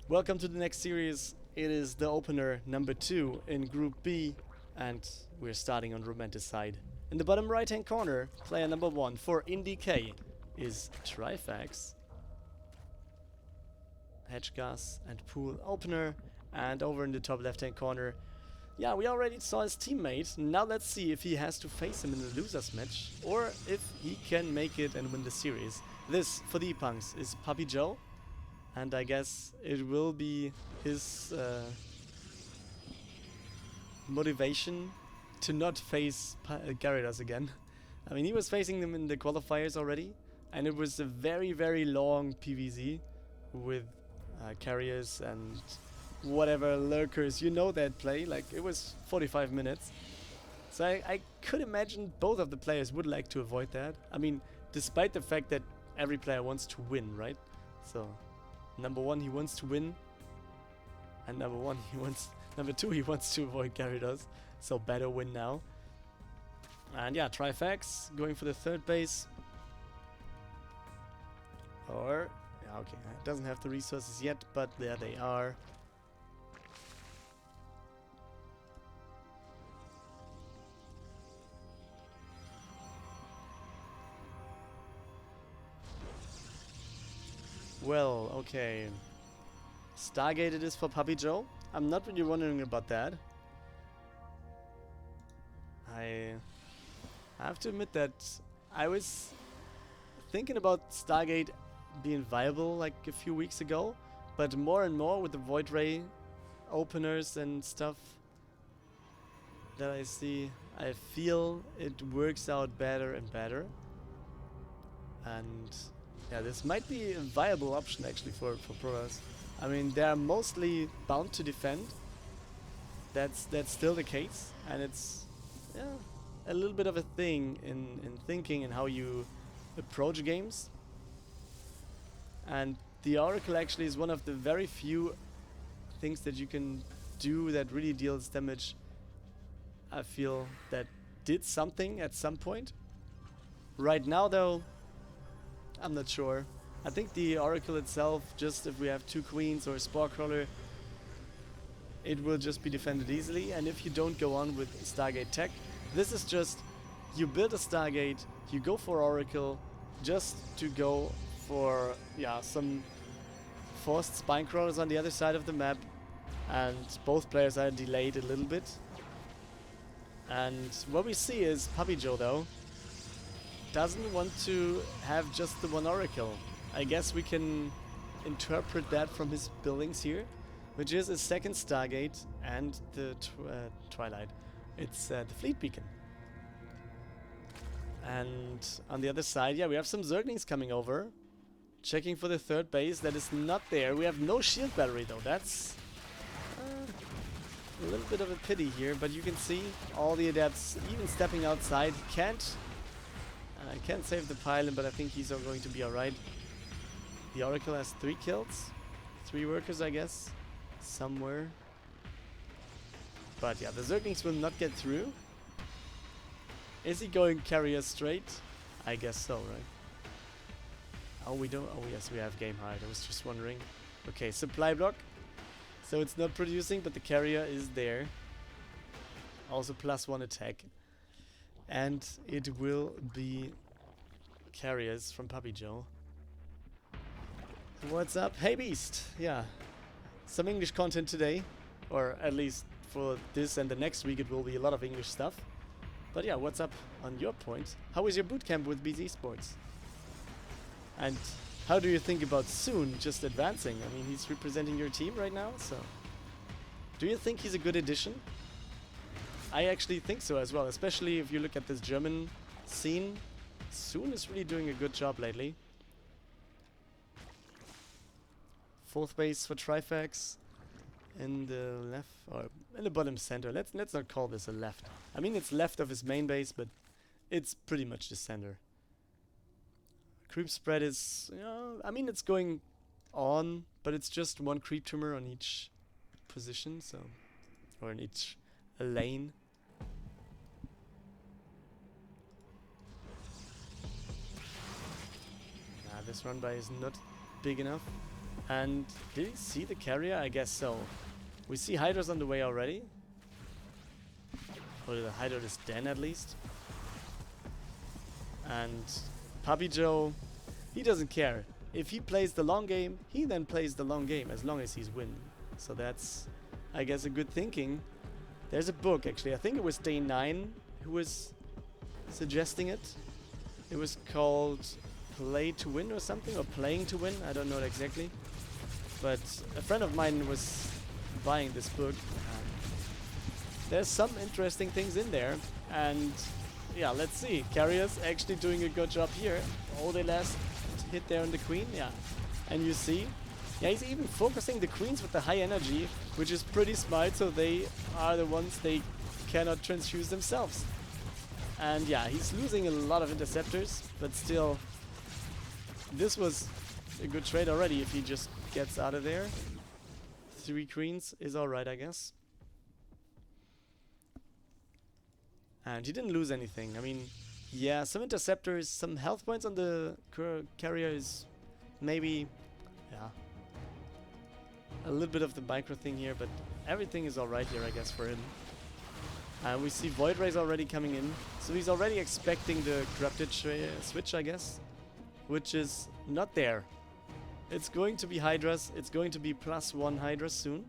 Welcome to the next series. It is the opener number 2 in Group B, and we're starting on Romanticide. In the bottom right hand corner, player number 1 for IndyK is Trifax. Hedge gas and pool opener, and over in the top left hand corner, yeah, we already saw his teammate. Now let's see if he has to face him in the losers match or if he can make it and win the series. This, for the ePunks, is PappiJoe, and I guess it will be his motivation to not face Gyarados again. I mean, he was facing them in the qualifiers already, and it was a very, very long PvZ with carriers and whatever lurkers. You know that play, like it was 45 minutes. So I could imagine both of the players would like to avoid that. I mean, despite the fact that every player wants to win, right? So number 1, he wants to win, and number 2, he wants to avoid Gyarados. So better win now. And yeah, Trifax going for the third base. Or yeah, okay, it doesn't have the resources yet, but there they are. Well, okay. Stargate it is for PappiJoe. I'm not really wondering about that. I have to admit that I was thinking about Stargate being viable like a few weeks ago, but more and more with the Void Ray openers and stuff that I see, I feel it works out better and better. And yeah, this might be a viable option actually for pros. I mean, they are mostly bound to defend. That's still the case, and it's a little bit of a thing in thinking and how you approach games. And the Oracle actually is one of the very few things that you can do that really deals damage. I feel that did something at some point. Right now though, I'm not sure. I think the Oracle itself, just if we have 2 queens or a Spore Crawler, it will just be defended easily. And if you don't go on with Stargate tech, this is just, you build a Stargate, you go for Oracle, just to go for, yeah, some forced Spine Crawlers on the other side of the map. And both players are delayed a little bit. And what we see is PappiJoe though doesn't want to have just the one Oracle. I guess we can interpret that from his buildings here, which is a second Stargate and the Twilight. It's the Fleet Beacon. And on the other side, yeah, we have some Zerglings coming over, checking for the third base. That is not there. We have no shield battery though. That's a little bit of a pity here, but you can see all the adepts even stepping outside. Can't save the pylon, but I think he's going to be alright. The Oracle has 3 kills. 3 workers, I guess. Somewhere. But yeah, the Zerglings will not get through. Is he going carrier straight? I guess so, right? Oh, we don't. Oh, yes, we have game height. I was just wondering. Okay, supply block. So it's not producing, but the carrier is there. Also +1 attack. And it will be carriers from PappiJoe. What's up? Hey Beast! Yeah, some English content today. Or at least for this and the next week it will be a lot of English stuff. But yeah, what's up on your point? How is your bootcamp with BZ Sports? And how do you think about Soon just advancing? I mean, he's representing your team right now, so... Do you think he's a good addition? I actually think so as well, especially if you look at this German scene. Soon is really doing a good job lately. 4th base for Trifax. In the left, or in the bottom center. Let's not call this a left. I mean, it's left of his main base, but it's pretty much the center. Creep spread is, I mean, it's going on, but it's just 1 creep tumor on each position, so, or in each lane. This run by is not big enough. And did he see the carrier? I guess so. We see Hydras on the way already. Or the Hydra is den at least. And PappiJoe, he doesn't care. If he plays the long game, he then plays the long game as long as he's winning. So that's, I guess, a good thinking. There's a book actually. I think it was Day 9 who was suggesting it. It was called Play to Win or something, or Playing to Win. I don't know it exactly. But a friend of mine was buying this book. There's some interesting things in there. And yeah, let's see. Carrier's actually doing a good job here. Oh, the last hit there on the queen. Yeah. And you see, yeah, he's even focusing the queens with the high energy, which is pretty smart, so they are the ones they cannot transfuse themselves. And yeah, he's losing a lot of interceptors, but still, this was a good trade already if he just gets out of there. 3 queens is alright, I guess. And he didn't lose anything. I mean, yeah, some interceptors, some health points on the carrier is maybe, yeah, a little bit of the micro thing here, but everything is alright here, I guess, for him. We see Void Rays already coming in, so he's already expecting the corrupted switch, I guess, which is not there. It's going to be Hydras, it's going to be +1 Hydras soon.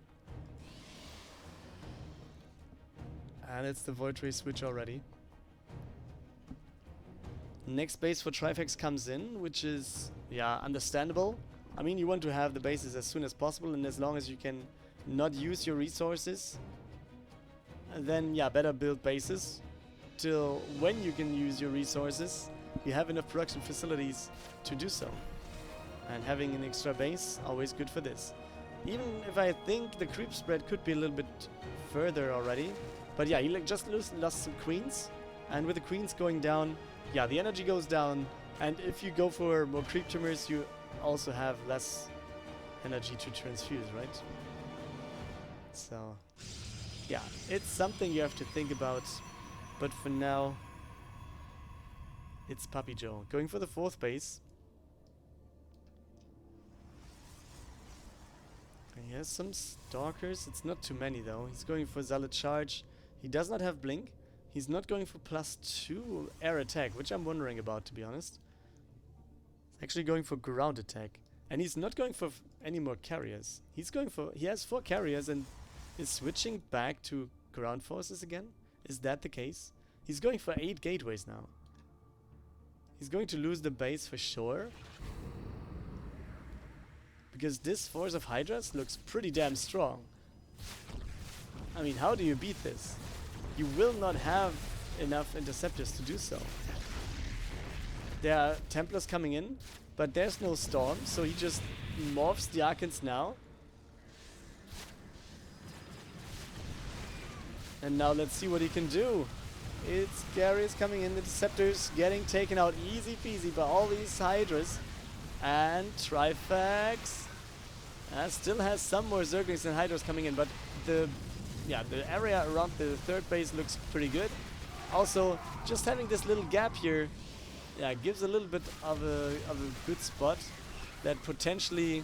And it's the Void Ray switch already. Next base for Trifax comes in, which is, yeah, understandable. I mean, you want to have the bases as soon as possible, and as long as you can not use your resources, and then, yeah, better build bases till when you can use your resources, you have enough production facilities to do so. And having an extra base, always good for this. Even if I think the creep spread could be a little bit further already. But yeah, he just lost some queens. And with the queens going down, yeah, the energy goes down. And if you go for more creep tumors, you also have less energy to transfuse, right? So, yeah, it's something you have to think about. But for now, it's PappiJoe going for the 4th base. He has some stalkers. It's not too many though. He's going for Zealot Charge. He does not have Blink. He's not going for +2 air attack, which I'm wondering about, to be honest. He's actually going for ground attack. And he's not going for any more carriers. He's going for... He has 4 carriers and is switching back to ground forces again? Is that the case? He's going for 8 gateways now. He's going to lose the base for sure. Because this force of Hydras looks pretty damn strong. I mean, how do you beat this? You will not have enough interceptors to do so. There are Templars coming in, but there's no storm, so he just morphs the Archons now. And now let's see what he can do. It's Gary's coming in, the Interceptors getting taken out easy peasy by all these Hydras. And Trifax still has some more Zerglings and Hydras coming in, but the area around the 3rd base looks pretty good. Also, just having this little gap here, gives a little bit of a good spot that potentially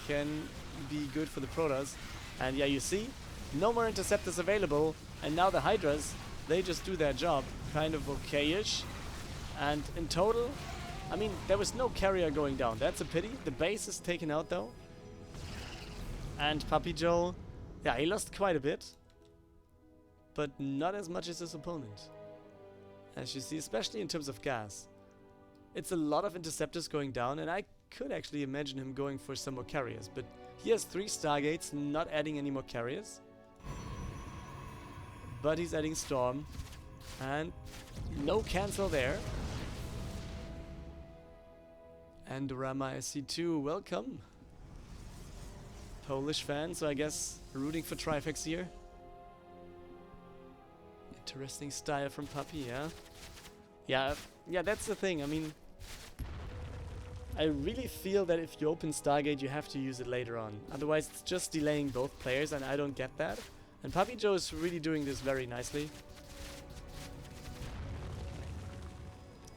can be good for the Protoss. And yeah, you see, no more interceptors available, and now the Hydras, they just do their job, kind of okay-ish. And in total, I mean, there was no carrier going down. That's a pity. The base is taken out though. And PappiJoe, yeah, he lost quite a bit, but not as much as his opponent. As you see, especially in terms of gas. It's a lot of interceptors going down, and I could actually imagine him going for some more carriers, but he has 3 Stargates, not adding any more carriers. But he's adding Storm, and no cancel there. And Rama SC2, welcome. Polish fan, so I guess rooting for Trifax here. Interesting style from Pappy, yeah? Yeah, that's the thing. I mean, I really feel that if you open Stargate, you have to use it later on. Otherwise, it's just delaying both players, and I don't get that. And PappiJoe is really doing this very nicely.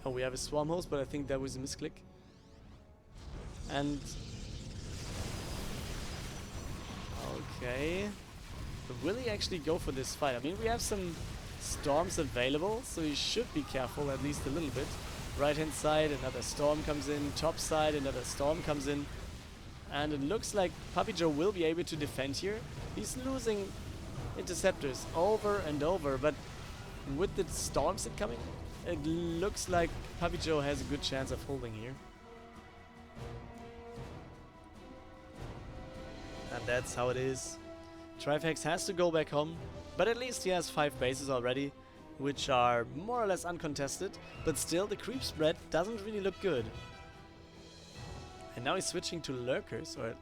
Oh, we have a Swarm Host, but I think that was a misclick. And Okay. But will he actually go for this fight? I mean, we have some storms available, so he should be careful at least a little bit. Right hand side, another storm comes in. Top side, another storm comes in. And it looks like PappiJoe will be able to defend here. He's losing interceptors over and over, but with the storms incoming, it looks like PappiJoe has a good chance of holding here. And that's how it is. Trifax has to go back home, but at least he has 5 bases already, which are more or less uncontested, but still the creep spread doesn't really look good. And now he's switching to lurkers, or...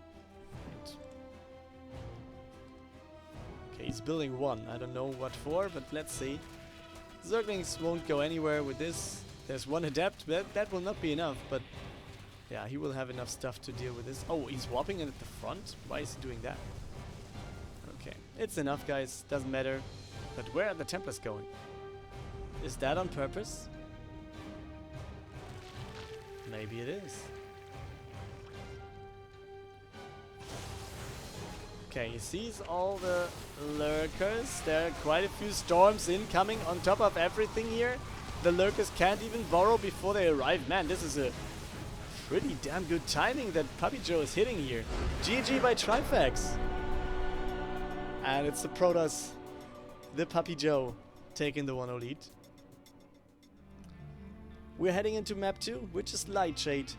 Okay, he's building 1. I don't know what for, but let's see. Zerglings won't go anywhere with this. There's 1 adept, that will not be enough, but... Yeah, he will have enough stuff to deal with this. Oh, he's warping it at the front? Why is he doing that? Okay, it's enough, guys. Doesn't matter. But where are the Templars going? Is that on purpose? Maybe it is. Okay, he sees all the lurkers. There are quite a few storms incoming on top of everything here. The lurkers can't even burrow before they arrive. Man, this is a pretty damn good timing that PappiJoe is hitting here. GG by Trifax. And it's the Protoss, the PappiJoe, taking the 1-0 lead. We're heading into map 2, which is Lightshade.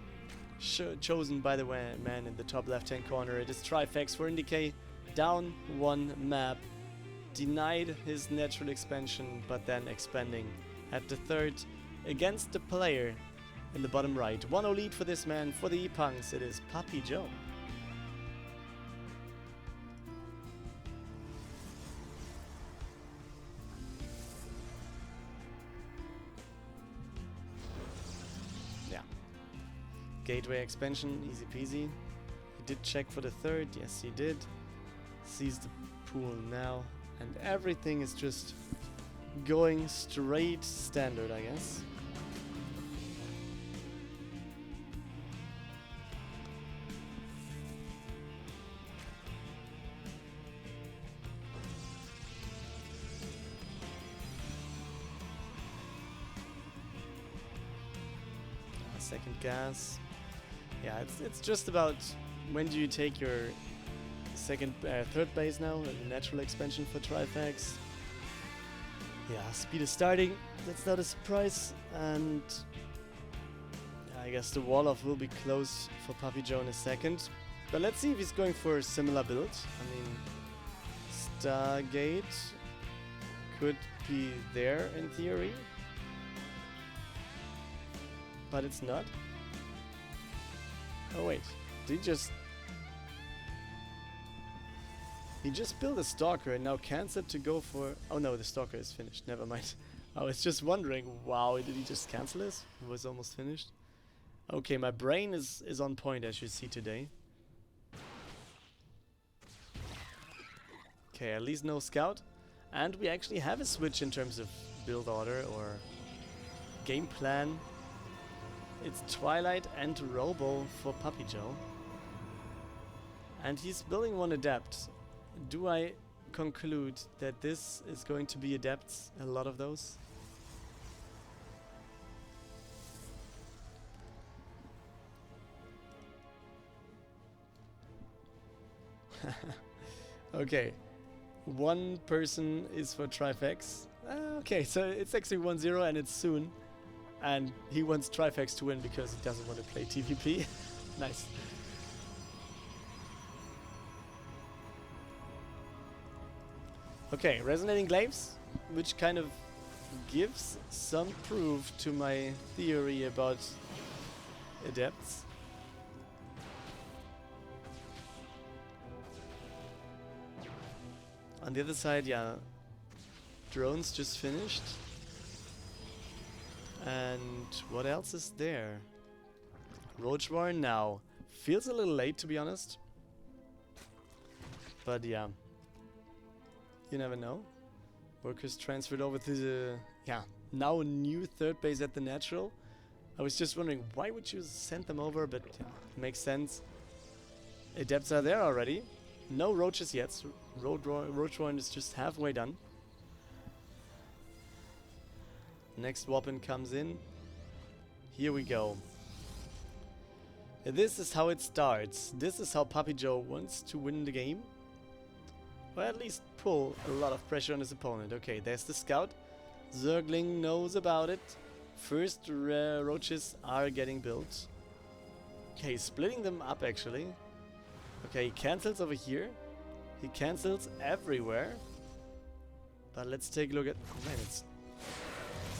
Chosen by the man in the top left-hand corner. It is Trifax for IndyK. Down 1 map. Denied his natural expansion, but then expanding at the 3rd against the player in the bottom right. 1-0 lead for this man. For the ePunks, it is PappiJoe. Gateway expansion, easy peasy. He did check for the 3rd, yes he did. Sees the pool now, and everything is just going straight standard, I guess. Second gas. Yeah, it's just about when do you take your third base now, a natural expansion for Trifax. Yeah, speed is starting, that's not a surprise, and yeah, I guess the wall-off will be close for PappiJoe in a second. But let's see if he's going for a similar build. I mean, Stargate could be there in theory, but it's not. Oh wait, did he just... He just built a Stalker and now cancelled to go for... Oh no, the Stalker is finished, never mind. I was just wondering, wow, did he just cancel this? It was almost finished. Okay, my brain is on point as you see today. Okay, at least no scout. And we actually have a switch in terms of build order or game plan. It's Twilight and Robo for PappiJoe. And he's building 1 adept. Do I conclude that this is going to be adepts? A lot of those? Okay. 1 person is for Trifax. Okay, so it's actually 1-0 and it's soon. And he wants Trifax to win because he doesn't want to play TVP. Nice. Okay, Resonating Glaives, which kind of gives some proof to my theory about adepts. On the other side, yeah, drones just finished. And what else is there? Roach Warren now. Feels a little late, to be honest. But yeah. You never know. Workers transferred over to the... Yeah, now a new 3rd base at the natural. I was just wondering, why would you send them over? But yeah, it makes sense. Adepts are there already. No roaches yet. Roach Warren is just halfway done. Next weapon comes in. Here we go. This is how it starts. This is how PappiJoe wants to win the game. Or at least pull a lot of pressure on his opponent. Okay, there's the scout. Zergling knows about it. First roaches are getting built. Okay, he's splitting them up actually. Okay, he cancels over here. He cancels everywhere. But let's take a look at... Oh man, it's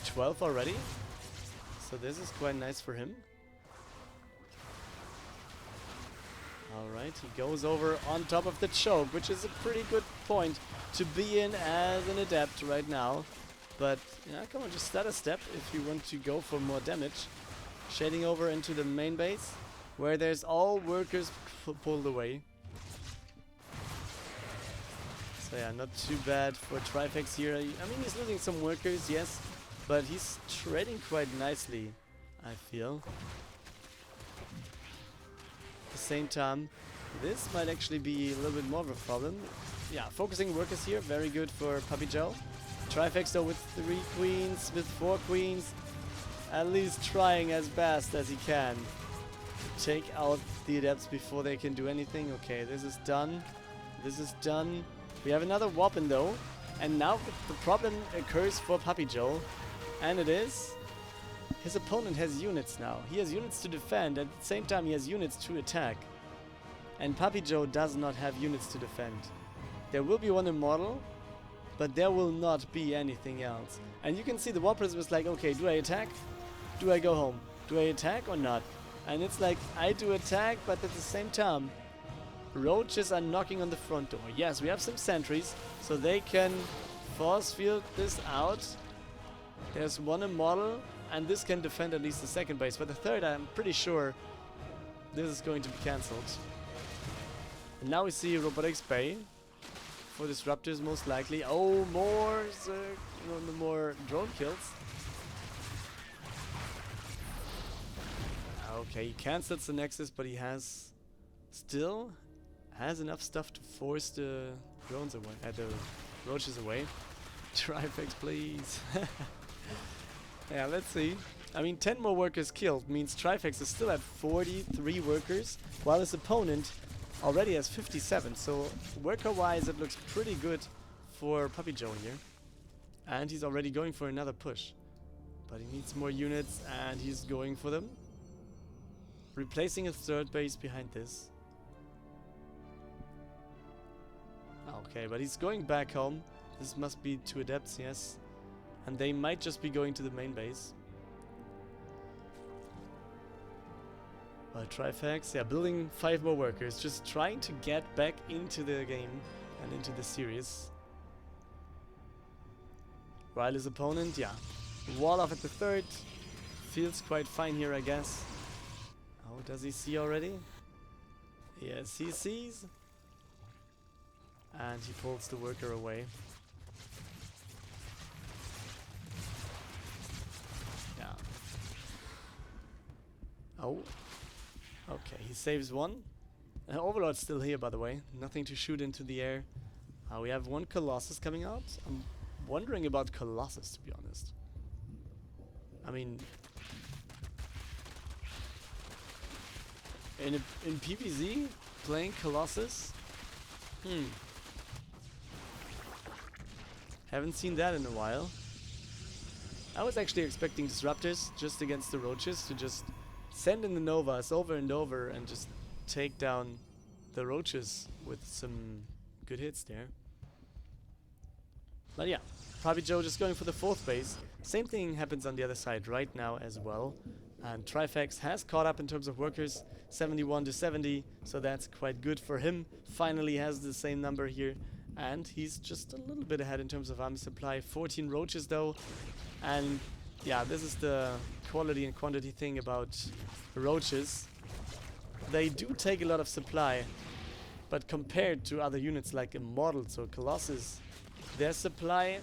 12 already. So this is quite nice for him. Alright, he goes over on top of the choke, which is a pretty good point to be in as an adept right now. But, yeah, come on, just start a step if you want to go for more damage. Shading over into the main base, where there's all workers pulled away. So yeah, not too bad for Trifax here. I mean, he's losing some workers, yes, but he's trading quite nicely, I feel. At the same time, this might actually be a little bit more of a problem. Yeah, focusing workers here, very good for PappiJoe. Trifax though with 3 queens, with 4 queens, at least trying as best as he can to take out the adepts before they can do anything. Okay, this is done. This is done. We have another weapon though, and now the problem occurs for PappiJoe, and it is his opponent has units now. He has units to defend, at the same time he has units to attack. And PappiJoe does not have units to defend. There will be one immortal, but there will not be anything else. And you can see the Whoppers was like, okay, do I attack? Do I go home? Do I attack or not? And it's like, I do attack, but at the same time, roaches are knocking on the front door. Yes, we have some sentries, so they can force field this out. There's one immortal, and this can defend at least the second base. But the third, I'm pretty sure this is going to be cancelled. And now we see Robotics Bay for disruptors, most likely. Oh, more drone kills. Okay, he cancels the Nexus, but he still has enough stuff to force the drones away, the roaches away. Trifax, please. Yeah, let's see. I mean, 10 more workers killed means Trifax is still at 43 workers, while his opponent already has 57. So worker-wise, it looks pretty good for PappiJoe here. And he's already going for another push. But he needs more units, and he's going for them. Replacing a third base behind this. Okay, but he's going back home. This must be 2 adepts, yes. And they might just be going to the main base. Well, Trifax, yeah, building 5 more workers. Just trying to get back into the game and into the series. While his opponent, yeah, wall off at the third. Feels quite fine here, I guess. Oh, does he see already? Yes, he sees. And he pulls the worker away. Yeah. Oh. Okay, he saves one. Overlord's still here, by the way. Nothing to shoot into the air. We have one Colossus coming out. I'm wondering about Colossus, to be honest. I mean... In PvZ, playing Colossus? Haven't seen that in a while. I was actually expecting Disruptors just against the Roaches to just send in the Novas over and over and just take down the Roaches with some good hits there. But yeah, PappiJoe just going for the 4th base. Same thing happens on the other side right now as well. And Trifax has caught up in terms of workers, 71 to 70, so that's quite good for him. Finally has the same number here, and he's just a little bit ahead in terms of army supply. 14 roaches though, and yeah, this is the quality and quantity thing about roaches. They do take a lot of supply, but compared to other units like Immortals or Colossus, their supply,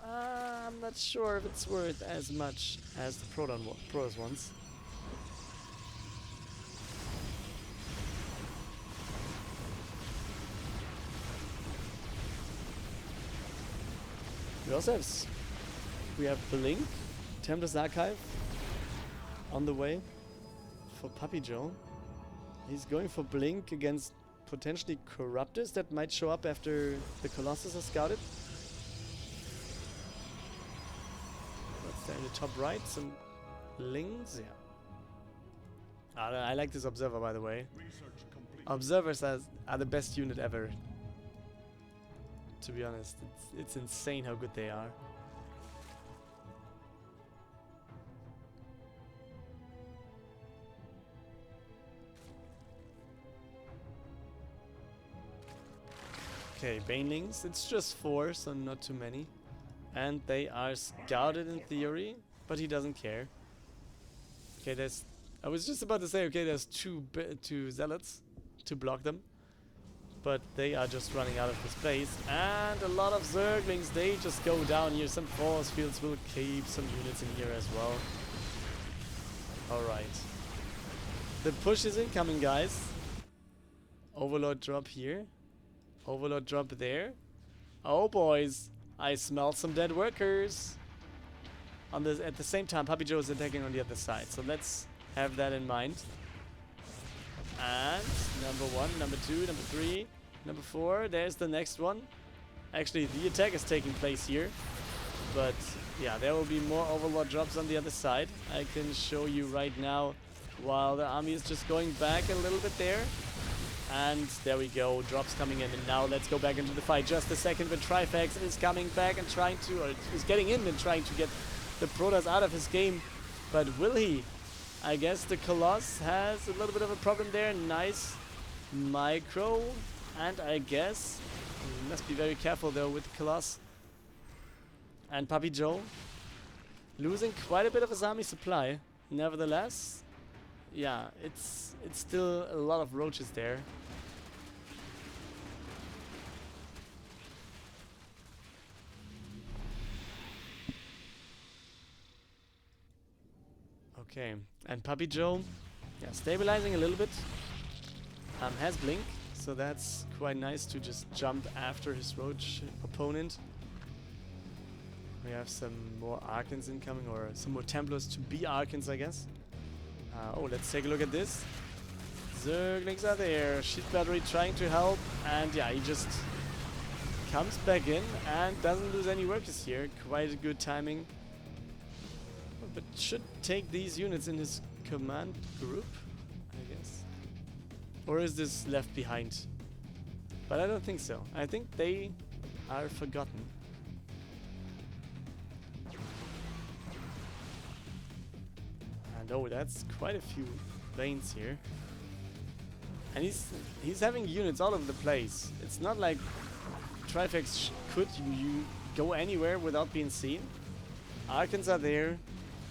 I'm not sure if it's worth as much as the Protoss ones. We also have we have Blink, Templar's Archive on the way for PappiJoe. He's going for Blink against potentially Corruptors that might show up after the Colossus are scouted. What's there in the top right? Some Lings? Yeah. I like this Observer, by the way. Observers are the best unit ever. To be honest, it's insane how good they are. Okay, Banelings, it's just 4, so not too many. And they are scouted in theory, but he doesn't care. Okay, I was just about to say, okay, there's two Zealots to block them. But they are just running out of the space. And a lot of Zerglings, they just go down here. Some force fields will keep some units in here as well. Alright. The push is incoming, guys. Overlord drop here. Overlord drop there. Oh boys, I smell some dead workers. At the same time, PappiJoe is attacking on the other side, so let's have that in mind. And number 1, number 2, number 3, number 4. There's the next one. Actually, the attack is taking place here, but yeah, there will be more Overlord drops on the other side. I can show you right now while the army is just going back a little bit there. And there we go, drops coming in, and now let's go back into the fight. Just a second, but Trifax is coming back and trying to, or is getting in and trying to get the Protoss out of his game. But will he? I guess the Colossus has a little bit of a problem there. Nice micro, and I guess he must be very careful though with the Colossus. And PappiJoe losing quite a bit of his army supply. Nevertheless, yeah, it's still a lot of roaches there. Okay, and PappiJoe, yeah, stabilizing a little bit. Has Blink, so that's quite nice to just jump after his roach opponent. We have some more Archons incoming, or some more Templars to be Archons, I guess. Oh, let's take a look at this. Zerglings are there. Sheet Battery trying to help. And yeah, he just comes back in and doesn't lose any workers here. Quite a good timing. But should take these units in his command group, I guess. Or is this left behind? But I don't think so. I think they are forgotten. Oh, that's quite a few lanes here. And he's having units all over the place. It's not like Trifax could you go anywhere without being seen. Archons are there.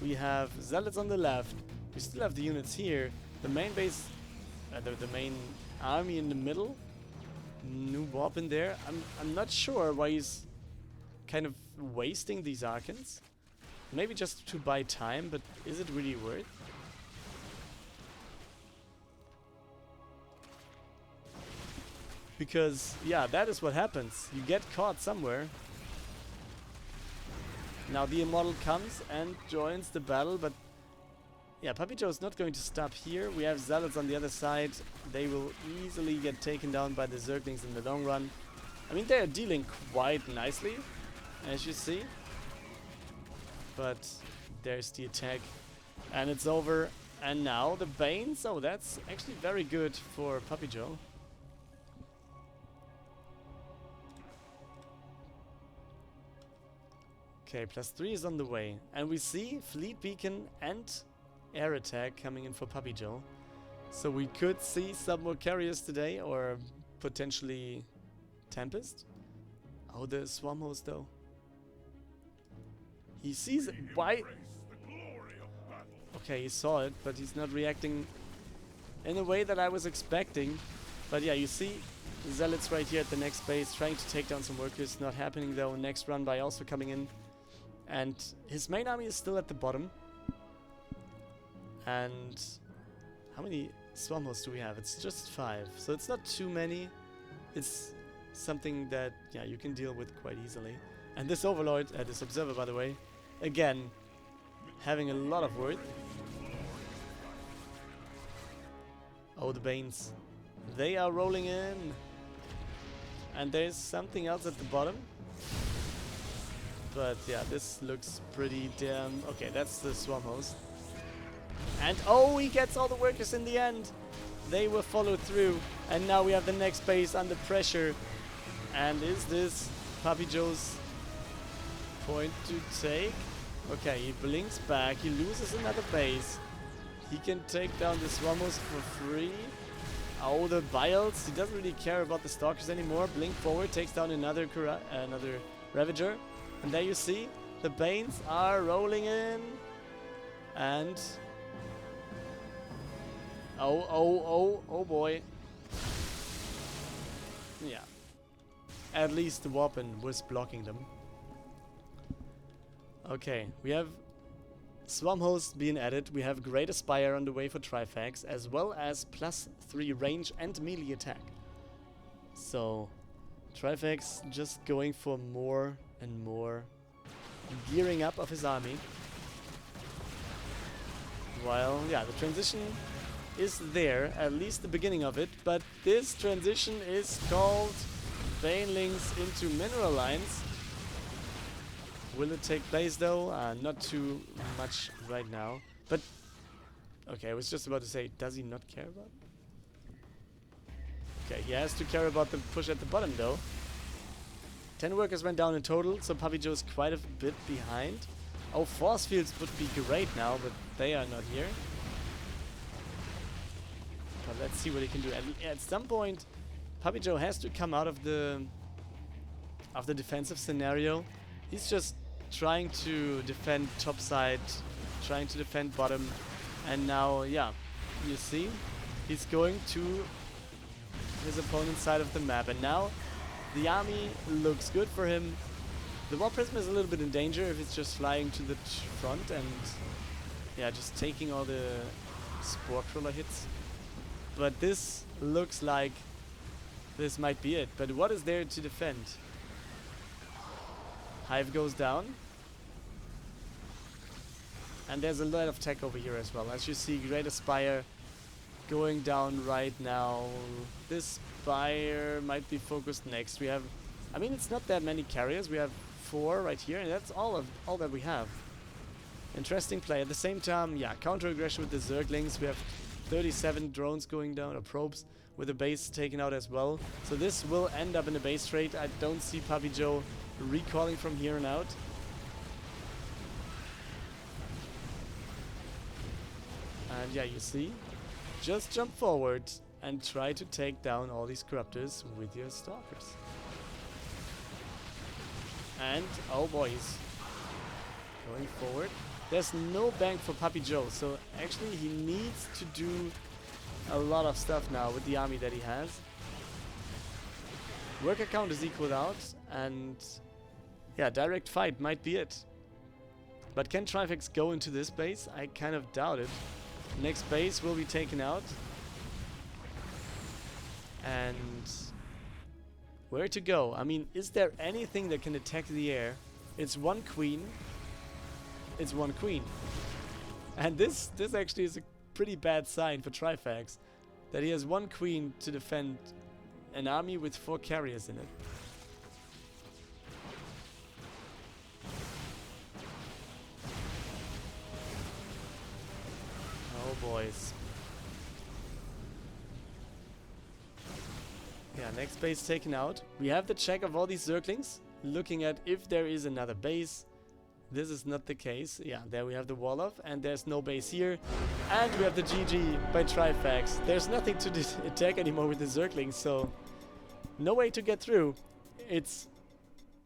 We have Zealots on the left. We still have the units here. The main base, the main army in the middle. New warp in there. I'm not sure why he's kind of wasting these Archons. Maybe just to buy time, but is it really worth? Because, yeah, that is what happens. You get caught somewhere. Now the Immortal comes and joins the battle, but yeah, PappiJoe is not going to stop here. We have Zealots on the other side. They will easily get taken down by the Zerglings in the long run. I mean, they are dealing quite nicely, as you see. But there's the attack, and it's over. And now the Banes. Oh, that's actually very good for PappiJoe. Okay, +3 is on the way, and we see Fleet Beacon and Air Attack coming in for PappiJoe. So we could see some more carriers today, or potentially Tempest. Oh, the Swarm Host though. He sees it. Why? Okay, he saw it, but he's not reacting in a way that I was expecting. But yeah, you see Zealots right here at the next base, trying to take down some workers. Not happening though. Next run by also coming in. And his main army is still at the bottom. And how many Swarm Hosts do we have? It's just 5. So it's not too many. It's something that, yeah, you can deal with quite easily. And this Overlord, this Observer by the way, again, having a lot of worth. Oh, the Banes. They are rolling in. And there's something else at the bottom. But yeah, this looks pretty damn... Okay, that's the Swarm Host. And oh, he gets all the workers in the end. They were followed through. And now we have the next base under pressure. And is this PappiJoe's point to take? Okay, he blinks back. He loses another base. He can take down the Swarm Host for free. Oh, the Biles. He doesn't really care about the Stalkers anymore. Blink forward, takes down another Ravager. And there you see, the Banes are rolling in. And... Oh boy. Yeah. At least the weapon was blocking them. Okay, we have Swarm Host being added. We have Great Aspire on the way for Trifax, as well as +3 range and melee attack. So, Trifax just going for more and more gearing up of his army. While, yeah, the transition is there, at least the beginning of it, but this transition is called Banelings into Mineral Lines. Will it take place though? Not too much right now. But, okay, I was just about to say, does he not care about it? Okay, he has to care about the push at the bottom though. 10 workers went down in total, so PappiJoe is quite a bit behind. Oh, force fields would be great now, but they are not here. But let's see what he can do. At some point, PappiJoe has to come out of the defensive scenario. He's just trying to defend top side, trying to defend bottom, and now, yeah, you see, he's going to his opponent's side of the map, and now the army looks good for him. The War Prism is a little bit in danger if it's just flying to the front and, yeah, just taking all the Spore Crawler hits. But this looks like this might be it. But what is there to defend? Hive goes down. And there's a lot of tech over here as well. As you see, Great Aspire going down right now. This Spire might be focused next. We have, I mean, it's not that many carriers. We have 4 right here, and that's all that we have. Interesting play. At the same time, yeah, counter aggression with the Zerglings. We have 37 drones going down, or probes, with the base taken out as well. So this will end up in a base trade. I don't see PappiJoe recalling from here on out. And yeah, you see, just jump forward and try to take down all these Corruptors with your Stalkers. And, oh boy, he's going forward. There's no bank for PappiJoe, so actually he needs to do a lot of stuff now with the army that he has. Worker count is equaled out, and yeah, direct fight might be it. But can Trifax go into this base? I kind of doubt it. Next base will be taken out. And where to go? I mean, is there anything that can attack the air? It's one queen. It's one queen. And this actually is a pretty bad sign for Trifax, that he has one queen to defend an army with 4 carriers in it. Oh boys. Yeah, next base taken out. We have the check of all these Zerglings, looking at if there is another base. This is not the case. Yeah, there we have the wall off, and there's no base here. And we have the GG by Trifax. There's nothing to attack anymore with the Zerglings, so no way to get through. It's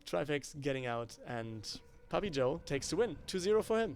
Trifax getting out, and PappiJoe takes the win. 2-0 for him.